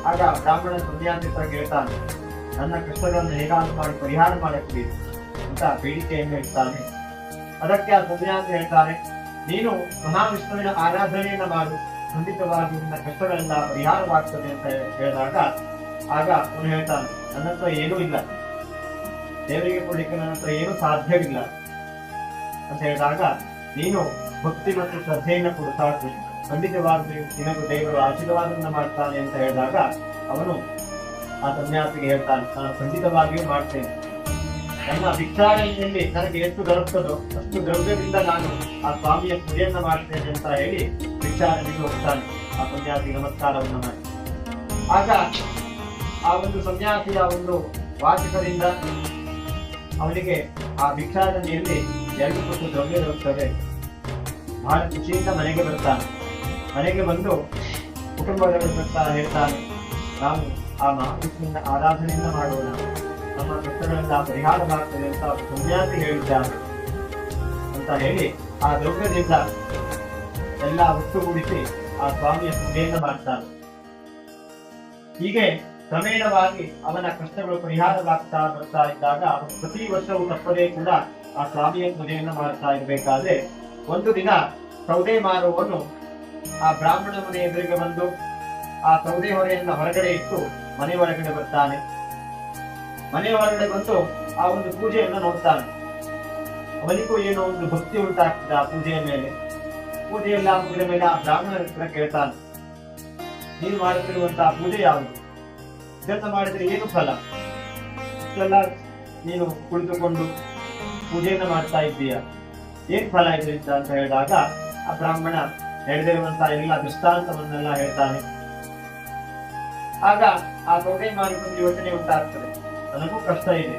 ಆಗ ಬ್ರಾಹ್ಮಣ ಸನ್ಯಾಸಿ ಹತ್ರ ಕೇಳ್ತಾನೆ, ನನ್ನ ಕಷ್ಟಗಳನ್ನು ಹೇಗಾದ್ರೂ ಮಾಡಿ ಪರಿಹಾರ ಮಾಡಕ್ಕೆ ಅಂತ ಬೇಡಿಕೆಯನ್ನು ಇಡ್ತಾನೆ. ಅದಕ್ಕೆ ಆ ಸನ್ಯಾಸಿ ಹೇಳ್ತಾನೆ, ನೀನು ಮಹಾವಿಷ್ಣುವಿನ ಆರಾಧನೆಯನ್ನ ಮಾಡು, ಖಂಡಿತವಾಗಿ ನಿನ್ನ ಕಷ್ಟಗಳೆಲ್ಲ ಪರಿಹಾರವಾಗ್ತದೆ ಅಂತ ಹೇಳಿದಾಗ ಆಗ ಅವನು ಹೇಳ್ತಾನೆ, ನನ್ನ ಹತ್ರ ಏನೂ ಇಲ್ಲ, ದೇವರಿಗೆ ಕೊಡ್ಲಿಕ್ಕೆ ನನ್ನ ಹತ್ರ ಏನೂ ಸಾಧ್ಯವಿಲ್ಲ ಅಂತ ಹೇಳಿದಾಗ, ನೀನು ಭಕ್ತಿ ಮತ್ತು ಶ್ರದ್ಧೆಯನ್ನು ಕೊಡು ಸಾಕು, ಖಂಡಿತವಾಗಿ ನಿನಗೂ ದೇವರು ಆಶೀರ್ವಾದವನ್ನ ಮಾಡ್ತಾನೆ ಅಂತ ಹೇಳಿದಾಗ ಅವನು ಆ ಸನ್ಯಾಸಿಗೆ ಹೇಳ್ತಾನೆ, ನಾನು ಖಂಡಿತವಾಗಿಯೂ ಮಾಡ್ತೇನೆ, ನನ್ನ ಭಿಕ್ಷಾಟನೆಯಲ್ಲಿ ನನಗೆ ಎಷ್ಟು ದೊರಕುತ್ತದೋ ಅಷ್ಟು ದ್ರವ್ಯದಿಂದ ನಾನು ಆ ಸ್ವಾಮಿಯ ಪೂಜೆಯನ್ನ ಮಾಡ್ತೇನೆ ಅಂತ ಹೇಳಿ ಭಿಕ್ಷಾಟನೆಗೆ ಹೋಗ್ತಾನೆ. ಆ ಸನ್ಯಾಸಿ ನಮಸ್ಕಾರವನ್ನ ಮಾಡಿ ಆಗ ಆ ಒಂದು ಸನ್ಯಾಸಿಯ ಒಂದು ವಾಚಕದಿಂದ ಅವನಿಗೆ ಆ ಭಿಕ್ಷಾಟನೆಯಲ್ಲಿ 2 ಪಟ್ಟು ದ್ರವ್ಯ ದೊರಕುತ್ತದೆ. ಬಹಳ ಖುಷಿಯಿಂದ ಮನೆಗೆ ಬರ್ತಾನೆ. ಮನೆಗೆ ಬಂದು ಕುಟುಂಬದವರು ಹೇಳ್ತಾನೆ, ನಾವು ಆ ಮಹಾವಿಷ್ಣುವಿನ ಆರಾಧನೆಯನ್ನ ಮಾಡೋಣ, ನಮ್ಮ ಕಷ್ಟಗಳಿಂದ ಪರಿಹಾರವಾಗ್ತದೆ ಅಂತ ಸನ್ಯಾಸಿ ಹೇಳಿದ್ದಾನೆ ಅಂತ ಹೇಳಿ ಆ ದ್ರವ್ಯದಿಂದ ಎಲ್ಲ ಒಟ್ಟುಗೂಡಿಸಿ ಆ ಸ್ವಾಮಿಯ ಪೂಜೆಯನ್ನ ಮಾಡ್ತಾನೆ. ಹೀಗೆ ಕ್ರಮೇಣವಾಗಿ ಅವನ ಕಷ್ಟಗಳು ಪರಿಹಾರವಾಗ್ತಾ ಬರ್ತಾ ಇದ್ದಾಗ ಅವನು ಪ್ರತಿ ವರ್ಷವೂ ತಪ್ಪದೇ ಕೂಡ ಆ ಸ್ವಾಮಿಯ ಪೂಜೆಯನ್ನ ಮಾಡ್ತಾ ಇರ್ಬೇಕಾದ್ರೆ ಒಂದು ದಿನ ಸೌದೆ ಮಾರುವವನು ಆ ಬ್ರಾಹ್ಮಣ ಮನೆ ಎದುರಿಗೆ ಬಂದು ಆ ಸೌದೆ ಹೊರೆಯನ್ನ ಹೊರಗಡೆ ಇಟ್ಟು ಮನೆ ಒಳಗಡೆ ಬರ್ತಾನೆ. ಮನೆ ಹೊರಗಡೆ ಬಂದು ಆ ಒಂದು ಪೂಜೆಯನ್ನ ನೋಡ್ತಾನೆ. ಅವನಿಗೂ ಏನೋ ಒಂದು ಭಕ್ತಿ ಉಂಟಾಗ್ತದೆ ಆ ಪೂಜೆಯ ಮೇಲೆ. ಪೂಜೆಯೆಲ್ಲ ಮುಗಿದ ಮೇಲೆ ಆ ಬ್ರಾಹ್ಮಣರ ಹತ್ರ ಕೇಳ್ತಾನೆ, ನೀನು ಮಾಡುತ್ತಿರುವಂತಹ ಪೂಜೆ ಯಾವುದು, ಇದನ್ನ ಮಾಡಿದ್ರೆ ಏನು ಫಲ, ಇಷ್ಟೆಲ್ಲ ನೀನು ಕುಳಿತುಕೊಂಡು ಪೂಜೆಯನ್ನ ಮಾಡ್ತಾ ಇದ್ದೀಯ, ಏನ್ ಫಲ ಇದರಿಂದ ಅಂತ ಹೇಳಿದಾಗ ಆ ಬ್ರಾಹ್ಮಣ ನಡೆದಿರುವಂತಹ ಎಲ್ಲ ದೃಷ್ಟಾಂತವನ್ನೆಲ್ಲ ಹೇಳ್ತಾನೆ. ಆಗ ಆ ಸೌದೆ ಮಾರಿಕೊಂಡು ಯೋಚನೆ ಉಂಟಾಗ್ತದೆ, ನನಗೂ ಕಷ್ಟ ಇದೆ,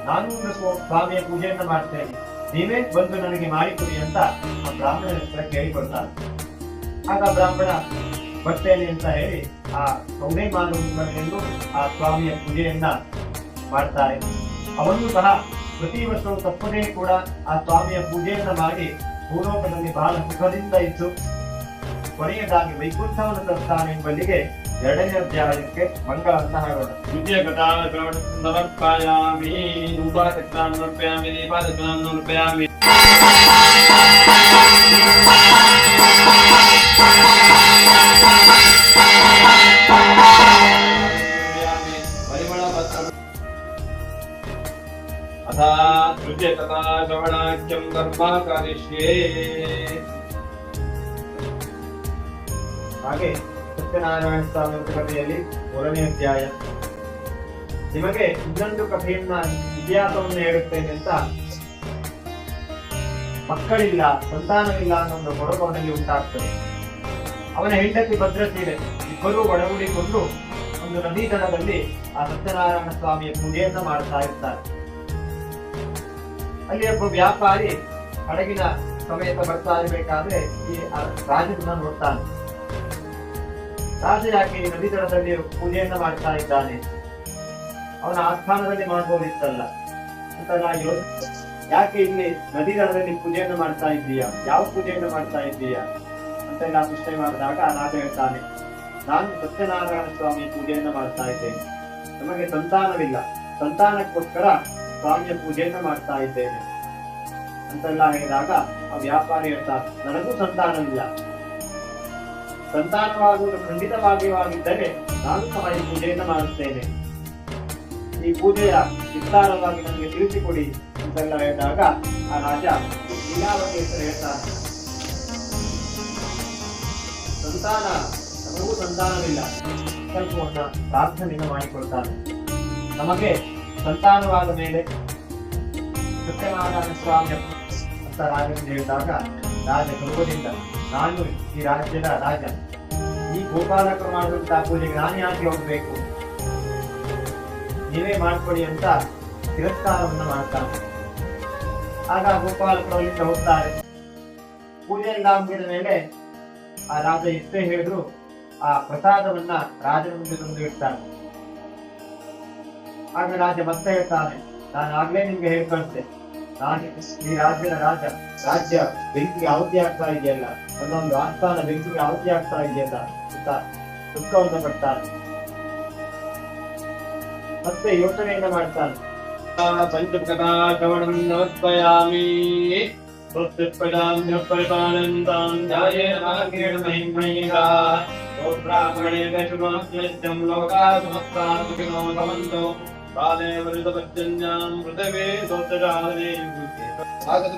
ನಾನು ಸ್ವಾಮಿಯ ಪೂಜೆಯನ್ನ ಮಾಡ್ತೇನೆ, ನೀವೇ ಬಂದು ನನಗೆ ಮಾಡಿಕೊಡಿ ಅಂತ ಆ ಬ್ರಾಹ್ಮಣನ ಹತ್ರ ಕೇಳಿಕೊಡ್ತಾನೆ. ಆಗ ಬ್ರಾಹ್ಮಣ ಬರ್ತೇನೆ ಅಂತ ಹೇಳಿ ಆ ಸೌದೆ ಮಾರುವವರೆಂದು ಆ ಸ್ವಾಮಿಯ ಪೂಜೆಯನ್ನ ಮಾಡ್ತಾರೆ. ಅವನು ಸಹ ಪ್ರತಿ ವರ್ಷವೂ ತಪ್ಪದೇ ಕೂಡ ಆ ಸ್ವಾಮಿಯ ಪೂಜೆಯನ್ನ ಮಾಡಿ ಭೂಲೋಕದಲ್ಲಿ ಬಹಳ ಸುಖದಿಂದ ಇದ್ದು ಕೊನೆಯದಾಗಿ ವೈಕುಂಠವನ್ನು ತರ್ತಾನೆ ಎಂಬಲ್ಲಿಗೆ 2ನೇ ಅಧ್ಯಾಯಕ್ಕೆ ಮಂಗಳವನ್ನ ಹಾಡೋಣ.
ದ್ವಿತೀಯ ಕಥಾ ಸಮರ್ಪಯಾಮಿ ಉಪಾಸಕ್ತಾಂ ಸಮರ್ಪಯಾಮಿ ದೀಪಾಸಕ್ತಾಂ ಸಮರ್ಪಯಾಮಿ. अथा तृतीय कथा श्रवणाख्यं कर्म करिष्ये.
ಹಾಗೆ ಸತ್ಯನಾರಾಯಣ ಸ್ವಾಮಿ ಕಥೆಯಲ್ಲಿ 3ನೇ ಅಧ್ಯಾಯ. ನಿಮಗೆ ಇನ್ನೊಂದು ಕಥೆಯನ್ನ ಇತಿಹಾಸವನ್ನು ಹೇಳುತ್ತೇನೆ ಅಂತ, ಮಕ್ಕಳಿಲ್ಲ, ಸಂತಾನವಿಲ್ಲ ಅನ್ನೋ ಒಂದು ಕೊರಗವನಲ್ಲಿ ಉಂಟಾಗ್ತದೆ. ಅವನ ಹೆಂಡತಿ ಭದ್ರಸೀಲೆ ಇಬ್ಬರೂ ಒಡಗೂಡಿಕೊಂಡು ಒಂದು ನದಿ ತಟದಲ್ಲಿ ಆ ಸತ್ಯನಾರಾಯಣ ಸ್ವಾಮಿಯ ಪೂಜೆಯನ್ನ ಮಾಡ್ತಾ ಇರ್ತಾರೆ. ಅಲ್ಲಿ ಒಬ್ಬ ವ್ಯಾಪಾರಿ ಹಡಗಿನ ಸಮೇತ ಬರ್ತಾ ಇರಬೇಕಾದ್ರೆ ಈ ರಾಜನನ್ನ ನೋಡ್ತಾನೆ. ರಾಜ ಯಾಕೆ ಈ ನದಿ ತಟದಲ್ಲಿ ಪೂಜೆಯನ್ನ ಮಾಡ್ತಾ ಇದ್ದಾನೆ ಅವನ ಆಸ್ಥಾನದಲ್ಲಿ ಮಾಡ್ಬೋದಿತ್ತಲ್ಲ ಅಂತ ನಾ ಯೋಚನೆ. ಯಾಕೆ ಇಲ್ಲಿ ನದಿ ದಡದಲ್ಲಿ ಪೂಜೆಯನ್ನು ಮಾಡ್ತಾ ಇದ್ದೀಯಾ, ಯಾವ ಪೂಜೆಯನ್ನು ಮಾಡ್ತಾ ಇದ್ದೀಯಾ ಅಂತೆಲ್ಲ ಪ್ರಶ್ನೆ ಮಾಡಿದಾಗ ರಾಜ ಹೇಳ್ತಾನೆ, ನಾನು ಸತ್ಯನಾರಾಯಣ ಸ್ವಾಮಿ ಪೂಜೆಯನ್ನು ಮಾಡ್ತಾ ಇದ್ದೇನೆ, ನಮಗೆ ಸಂತಾನವಿಲ್ಲ, ಸಂತಾನಕ್ಕೋಸ್ಕರ ಸ್ವಾಮಿಯ ಪೂಜೆಯನ್ನು ಮಾಡ್ತಾ ಇದ್ದೇನೆ ಅಂತೆಲ್ಲ ಹೇಳಿದಾಗ ಆ ವ್ಯಾಪಾರಿ ಹೇಳ್ತಾನೆ, ನನಗೂ ಸಂತಾನವಿಲ್ಲ, ಸಂತಾನವಾಗುವುದು ಖಂಡಿತವಾಗಿದ್ದರೆ ನಾನು ಸಹ ಈ ಪೂಜೆಯನ್ನು ಮಾಡುತ್ತೇನೆ, ಈ ಪೂಜೆಯ ವಿಸ್ತಾರವಾಗಿ ನನಗೆ ತಿಳಿಸಿಕೊಡಿ ಅಂತೆಲ್ಲ ಹೇಳಿದಾಗ ಆ ರಾಜ ಲೀಲಾವತಿ ಹೆಸರು ಹೇಳ್ತಾನೆ, ಸಂತಾನ ನಮಗೂ ಸಂತಾನವಿಲ್ಲ, ಸಂಕಲ್ಪವನ್ನ ಪ್ರಾರ್ಥನೆಯನ್ನು ಮಾಡಿಕೊಳ್ತಾನೆ. ನಮಗೆ ಸಂತಾನವಾದ ಮೇಲೆ ಸತ್ಯನಾರಾಯಣ ಸ್ವಾಮಿ ಅಂತ ರಾಜನಿಗೆ ಹೇಳಿದಾಗ ರಾಜ ಗರ್ವದಿಂದ, ನಾನು ಈ ರಾಜ್ಯದ ರಾಜ, ಈ ಗೋಪಾಲಕರು ಮಾಡುವಂತಹ ಪೂಜೆಗೆ ನಾನು ಯಾಕೆ ಹೋಗ್ಬೇಕು, ನೀವೇ ಮಾಡ್ಕೊಡಿ ಅಂತ ತಿರಸ್ಕಾರವನ್ನು ಮಾಡ್ತಾನೆ. ಆಗ ಗೋಪಾಲಕರು ಅಲ್ಲಿಂದ ಹೋಗ್ತಾರೆ. ಪೂಜೆ ಎಲ್ಲ ಮುಗಿದ ಮೇಲೆ ಆ ರಾಜ ಎಷ್ಟೇ ಹೇಳಿದ್ರು ಆ ಪ್ರಸಾದವನ್ನ ರಾಜನ ಮುಂದೆ ತಂದು ಇಡ್ತಾನೆ. ಆಗ ರಾಜ ಮತ್ತೆ ಹೇಳ್ತಾನೆ, ನಾನು ಆಗ್ಲೇ ನಿಮ್ಗೆ ಹೇಳ್ಕೊಳ್ತೆ, ನಾನು ಈ ರಾಜ್ಯದ ರಾಜ, ರಾಜ್ಯ ಬೆಂಕಿಗೆ ಆಹುತಿ ಆಗ್ತಾ ಇದೆಯಲ್ಲ, ಒಂದೊಂದು ಆಸ್ಥಾನ ಬೆಂಕಿಗೆ ಆಹುತಿ ಆಗ್ತಾ ಇದೆಯಲ್ಲ ಅಂತ ದುಃಖವನ್ನು ಪಡ್ತಾನೆ. ಮತ್ತೆ ಯೋಚನೆಯನ್ನ ಮಾಡ್ತಾನೆ.
ಪಂಚಕಥಾಶ್ರವಣಂ ನಮಸ್ಪಯಾಮಿ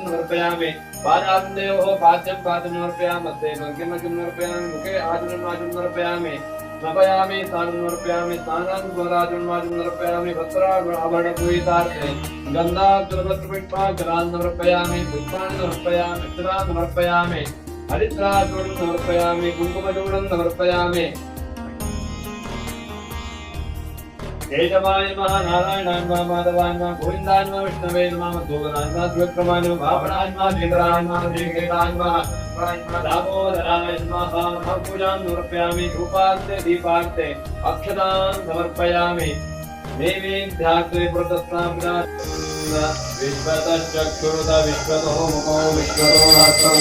समर्पयामि पादादेव पाद्यं पादं समर्पयामस्ते किं समर्पयामि मुखे आचरणं समर्पयामि स्नापयामि स्नानं समर्पयामि स्नानं स्वराजं समर्पयामि वस्त्राभरणपूजितार्थे गन्धाक्षरपुष्पाक्षरान् समर्पयामि पुष्पाणि समर्पयामि अक्षरान् समर्पयामि हरिद्राचूर्णं समर्पयामि कुङ्कुमचूर्णं समर्पयामि केशवाय नमः नारायणाय नमः माधवाय नमः गोविन्दाय नमः विष्णवे नमः मधुसूदनाय नमः त्रिविक्रमाय नमः वामनाय नमः श्रीधराय नमः श्रीकेताय नमः दामोदराय नमः पूजां समर्पयामि धूपार्थे दीपार्थे अक्षतान् समर्पयामि नैवेद्यार्थे पुरतस्तां विश्वतश्चक्षुरुत विश्वतो मुखो विश्वतो हस्तौ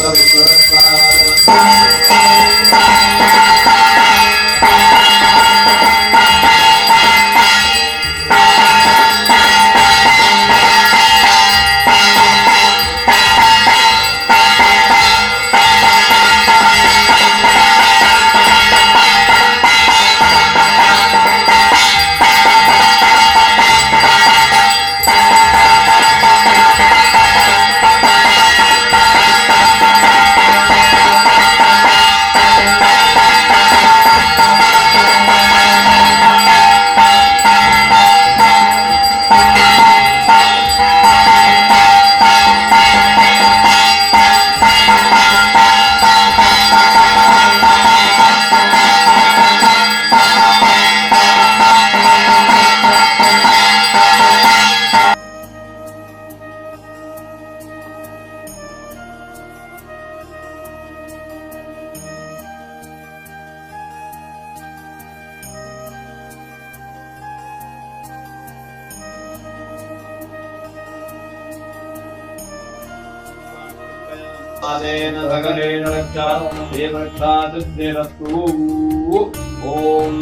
आदेन सकलेन रक्षा देवरक्षादिद्यरस्तु ओम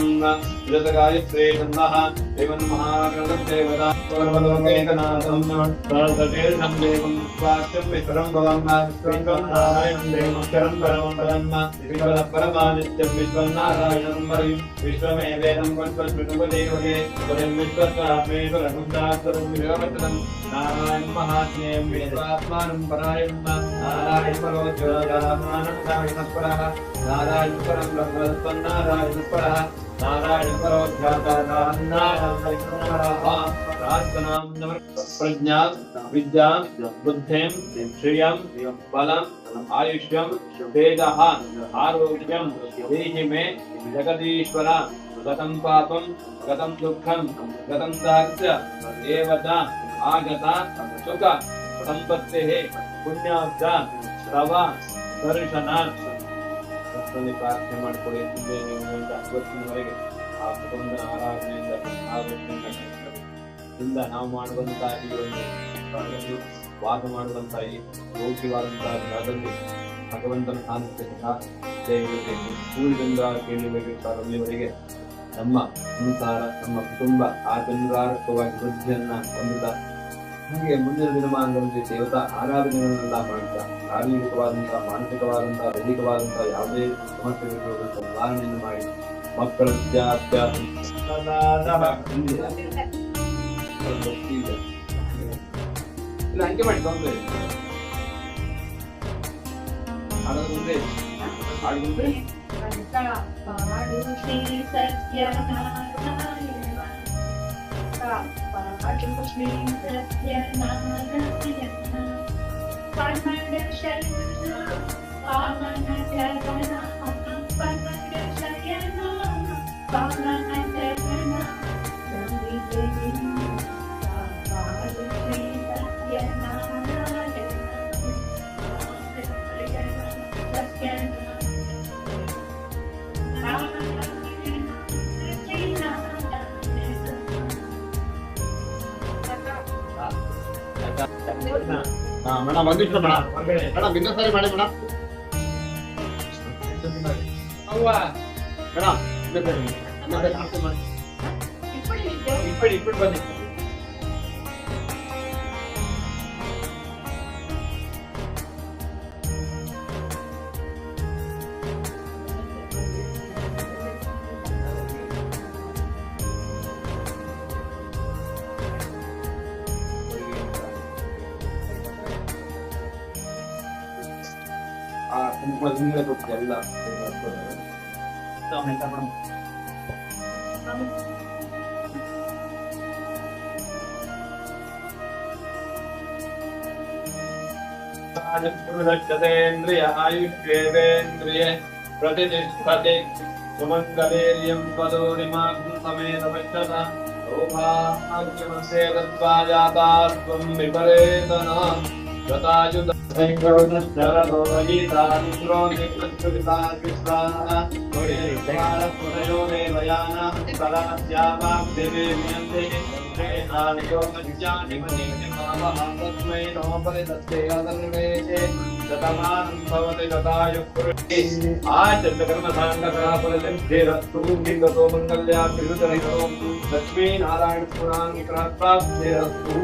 जगतगायत्रे नमः देवं महागणदेवता सर्वलोकैकनाथं सर्वतीर्थं देवं स्वास्थ्यं विश्वं भवं विश्वं नारायणं देवं शरणं परमं पदं विश्वपरमादित्यं विश्वं नारायणं वरिं विश्वमेवेदं वन्वस्मृतुपदेवगे वयं विश्वस्वात्मेश्वरं दासरं विरवचनं नारायण महात्म्यं वेदात्मानं परायणं नारायण परो ज्योतिरात्मानन्दायनपरः नारायण परं ब्रह्मस्वं नारायणपरः नारायण परो ज्ञातानारायणपरः प्रार्थनां प्रज्ञा विद्या बुद्धिं श्रियं बलं आयुष्यं तेजः आरोग्यं देहि मे जगदीश्वर गतं पापं गतं दुःखं गतं दास्य एव च आगता सुख संपत्तेः पुण्याब्ध ಶ್ರವ ದರ್ಶನ ಪ್ರಾರ್ಥನೆ ಮಾಡಿಕೊಳ್ಳಿ. 20 ವರ್ಷದವರೆಗೆ ಆ ಕುಟುಂಬದ ಆರಾಧನೆಯಿಂದ ಇಂದ ನಾವು ಮಾಡುವಂತಹ ಈ ಒಂದು ಸ್ಥಳದಲ್ಲಿ ವಾಸ ಮಾಡುವಂತಹ ಈ ಯೋಗ್ಯವಾದಂತಹ ಸ್ಥಳದಲ್ಲಿ ಭಗವಂತನ ಸಾನ್ನಿಧ್ಯ ಸಹ ಇರುತ್ತೆ. ಸೂರ್ಯದಿಂದ ಕೇಳಬೇಕಾಗುತ್ತಾರೆ ಅಲ್ಲಿವರೆಗೆ ನಮ್ಮ ಸಂಸಾರ ನಮ್ಮ ಕುಟುಂಬ ಆಚಂದ್ರಾರಕವಾಗಿ ವೃದ್ಧಿಯನ್ನ ಹೊಂದುತ್ತಾ ಹಾಗೆ ಮುಂದಿನ ದಿನಮಾನಗಳಲ್ಲಿ ದೇವತಾ ಆರಾಧನೆಗಳನ್ನೆಲ್ಲ ಮಾಡ್ತಾ ಶಾರೀರಿಕವಾದಂತಹ ಮಾನಸಿಕವಾದಂತಹ ದೈಹಿಕವಾದಂತಹ ಯಾವುದೇ ಸಮಸ್ಯೆಗಳು ನಿವಾರಣೆಯನ್ನು ಮಾಡಿ ಮಕ್ಕಳ ವಿದ್ಯಾಭ್ಯಾಸ ಇಲ್ಲ ಹಂಗೆ ಮಾಡಿ ತೊಂದರೆ ಹಾಗಾದ್ರೆ ಹಾಡಿದ್ರೆ
ಮೇಡಮ್ ಒಂದಿಷ್ಟು ಮೇಡಮ್ ಮೇಡಮ್ ಇನ್ನೊಂದು ಸಾರಿ ಮಾಡಿ ಮೇಡಮ್
ಮೇಡಮ್ ಇಪ್ಪಡಿ ಬನ್ನಿ ಎಲ್ಲ रक्षतेन्द्रिय आयुष्येवेन्द्रिय प्रतिष्ठते सुमङ्गलेर्यं पदोरिमाग्ं समेत पश्यता सौभाग्यमस्य दत्त्वा जाता त्वं विपरेतना गतायुध शरदो गीतानिन्द्रो निकृष्टा कृष्णाः पुरयो देवयाना सदास्यावाग्देवेम्यन्ते श्रेणानियो मज्जानि मनीति मामः तस्मै नो परिदत्ते अदन्वेषे शतमानं भवति तथायुः आचर्यकर्मसाङ्गकराफलसिद्धेरस्तु लिङ्गतो मङ्गल्याभिरुदरितो लक्ष्मीनारायणपुराङ्गिकराप्राप्तेरस्तु